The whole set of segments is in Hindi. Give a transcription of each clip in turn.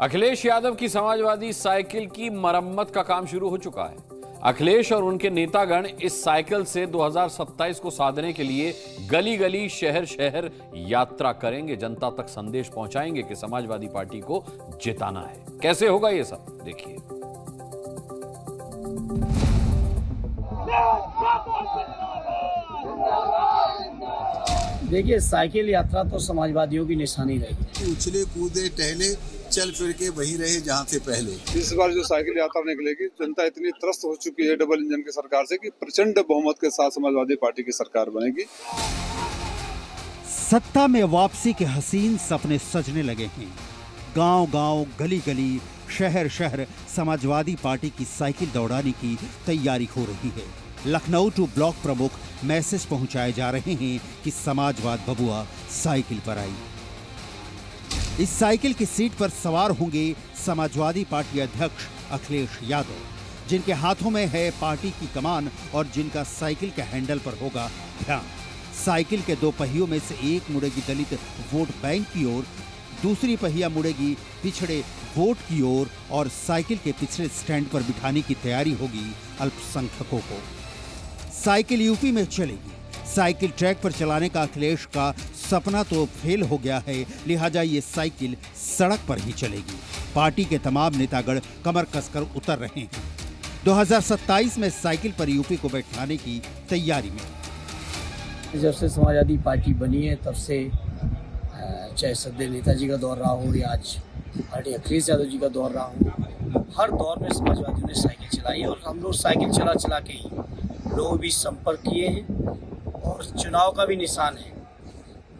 अखिलेश यादव की समाजवादी साइकिल की मरम्मत का काम शुरू हो चुका है। अखिलेश और उनके नेतागण इस साइकिल से 2027 को साधने के लिए गली गली शहर शहर यात्रा करेंगे, जनता तक संदेश पहुंचाएंगे कि समाजवादी पार्टी को जिताना है। कैसे होगा ये सब देखिए। देखिए, साइकिल यात्रा तो समाजवादियों की निशानी रही। उछले कूदे टहले चल फिर के वहीं रहे जहां से पहले। इस बार जो साइकिल यात्रा निकलेगी, जनता इतनी त्रस्त हो चुकी है डबल इंजन की सरकार से कि प्रचंड बहुमत के साथ समाजवादी पार्टी की सरकार बनेगी। सत्ता में वापसी के हसीन सपने सजने लगे हैं। गांव-गांव, गली-गली, शहर-शहर समाजवादी पार्टी की साइकिल दौड़ाने की तैयारी हो रही है। लखनऊ टू ब्लॉक प्रमुख मैसेज पहुंचाए जा रहे हैं कि समाजवाद बबुआ साइकिल पर आई। इस साइकिल की सीट पर सवार होंगे समाजवादी पार्टी अध्यक्ष अखिलेश यादव, जिनके हाथों में है पार्टी की कमान और जिनका साइकिल के हैंडल पर होगा ध्यान। साइकिल के दो पहियों में से एक मुड़ेगी दलित वोट बैंक की ओर, दूसरी पहिया मुड़ेगी पिछड़े वोट की ओर और साइकिल के पिछले स्टैंड पर बिठाने की तैयारी होगी अल्पसंख्यकों को। साइकिल यूपी में चलेगी। साइकिल ट्रैक पर चलाने का अखिलेश का सपना तो फेल हो गया है, लिहाजा ये साइकिल सड़क पर ही चलेगी। पार्टी के तमाम नेतागण कमर कसकर उतर रहे हैं। 2027 में साइकिल पर यूपी को बैठाने की तैयारी में। जब से समाजवादी पार्टी बनी है तब से चाहे सदैव नेताजी का दौर रहा हो या आज पार्टी अखिलेश यादव जी का दौर रहा हो, हर दौर में समाजवादियों ने साइकिल चलाई और हम लोग साइकिल चला चला के ही लोगों भी संपर्क किए हैं और चुनाव का भी निशान है।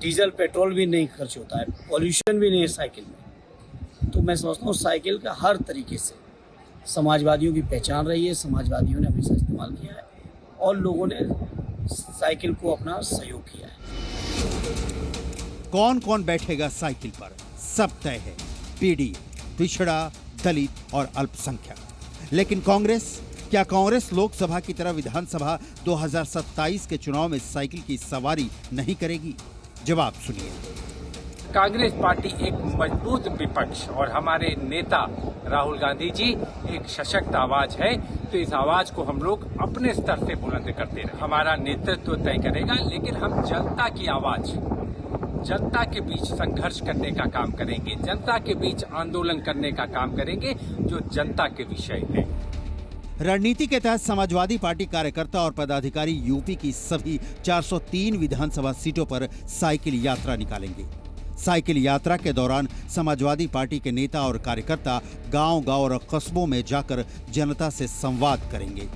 डीजल पेट्रोल भी नहीं खर्च होता है, पॉल्यूशन भी नहीं है साइकिल में। तो मैं समझता हूँ साइकिल का हर तरीके से समाजवादियों की पहचान रही है, समाजवादियों ने हमेशा इस्तेमाल किया है और लोगों ने साइकिल को अपना सहयोग किया है। कौन कौन बैठेगा साइकिल पर सब तय है। पीडी, पिछड़ा, दलित और अल्पसंख्यक। लेकिन कांग्रेस, क्या कांग्रेस लोकसभा की तरह विधानसभा 2027 के चुनाव में साइकिल की सवारी नहीं करेगी? जवाब सुनिए। कांग्रेस पार्टी एक मजबूत विपक्ष और हमारे नेता राहुल गांधी जी एक सशक्त आवाज है, तो इस आवाज को हम लोग अपने स्तर से बुलंद करते रहे। हमारा नेतृत्व तय करेगा, लेकिन हम जनता की आवाज, जनता के बीच संघर्ष करने का काम करेंगे, जनता के बीच आंदोलन करने का काम करेंगे जो जनता के विषय है। रणनीति के तहत समाजवादी पार्टी कार्यकर्ता और पदाधिकारी यूपी की सभी 403 विधानसभा सीटों पर साइकिल यात्रा निकालेंगे। साइकिल यात्रा के दौरान समाजवादी पार्टी के नेता और कार्यकर्ता गांव-गांव और कस्बों में जाकर जनता से संवाद करेंगे।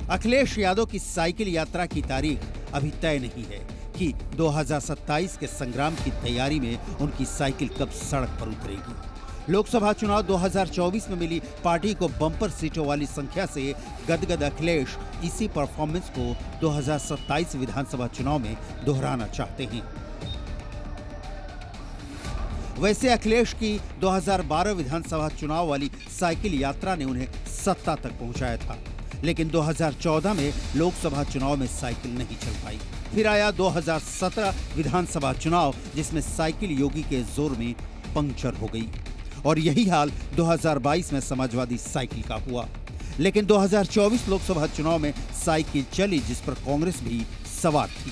अखिलेश यादव की साइकिल यात्रा की तारीख अभी तय नहीं है कि 2027 के संग्राम की तैयारी में उनकी साइकिल कब सड़क पर उतरेगी। लोकसभा चुनाव 2024 में मिली पार्टी को बम्पर सीटों वाली संख्या से गदगद अखिलेश इसी परफॉर्मेंस को 2027 विधानसभा चुनाव में दोहराना चाहते हैं। वैसे अखिलेश की 2012 विधानसभा चुनाव वाली साइकिल यात्रा ने उन्हें सत्ता तक पहुंचाया था, लेकिन 2014 में लोकसभा चुनाव में साइकिल नहीं चल पाई। फिर आया 2017 विधानसभा चुनाव, जिसमें साइकिल योगी के जोर में पंक्चर हो गई और यही हाल 2022 में समाजवादी साइकिल का हुआ। लेकिन 2024 लोकसभा चुनाव में साइकिल चली, जिस पर कांग्रेस भी सवार थी।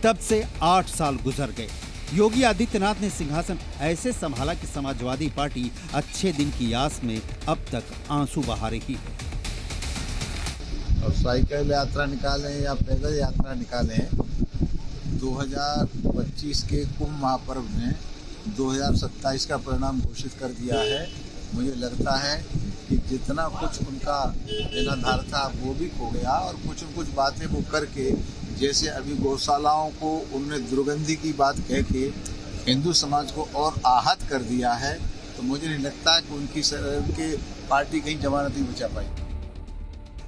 तब से 8 साल गुजर गए। योगी आदित्यनाथ ने सिंहासन ऐसे संभाला कि समाजवादी पार्टी अच्छे दिन की आस में अब तक आंसू बहा रही है। और साइकिल यात्रा निकालें या पैदल यात्रा निकालें, 2025 के कुंभ महापर्व में 2027 का परिणाम घोषित कर दिया है। मुझे लगता है कि जितना कुछ उनका देनाधार था वो भी खो गया और कुछ बातें वो करके, जैसे अभी गौशालाओं को उन्होंने दुर्गंधी की बात कह के हिंदू समाज को और आहत कर दिया है, तो मुझे नहीं लगता कि उनकी पार्टी कहीं जमानत नहीं बचा पाई।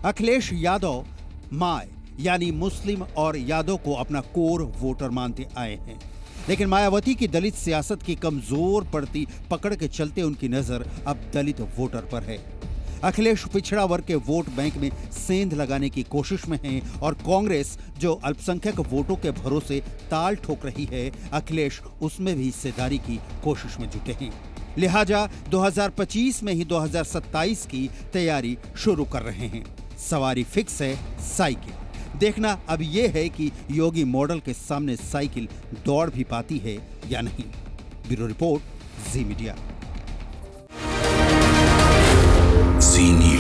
अखिलेश यादव माय यानी मुस्लिम और यादव को अपना कोर वोटर मानते आए हैं, लेकिन मायावती की दलित सियासत की कमजोर पड़ती पकड़ के चलते उनकी नजर अब दलित वोटर पर है। अखिलेश पिछड़ा वर्ग के वोट बैंक में सेंध लगाने की कोशिश में हैं और कांग्रेस जो अल्पसंख्यक वोटों के भरोसे ताल ठोक रही है, अखिलेश उसमें भी हिस्सेदारी की कोशिश में जुटे हैं। लिहाजा 2025 में ही 2027 की तैयारी शुरू कर रहे हैं। सवारी फिक्स है साइकिल। देखना अब यह है कि योगी मॉडल के सामने साइकिल दौड़ भी पाती है या नहीं। ब्यूरो रिपोर्ट, जी मीडिया। जी न्यूज़।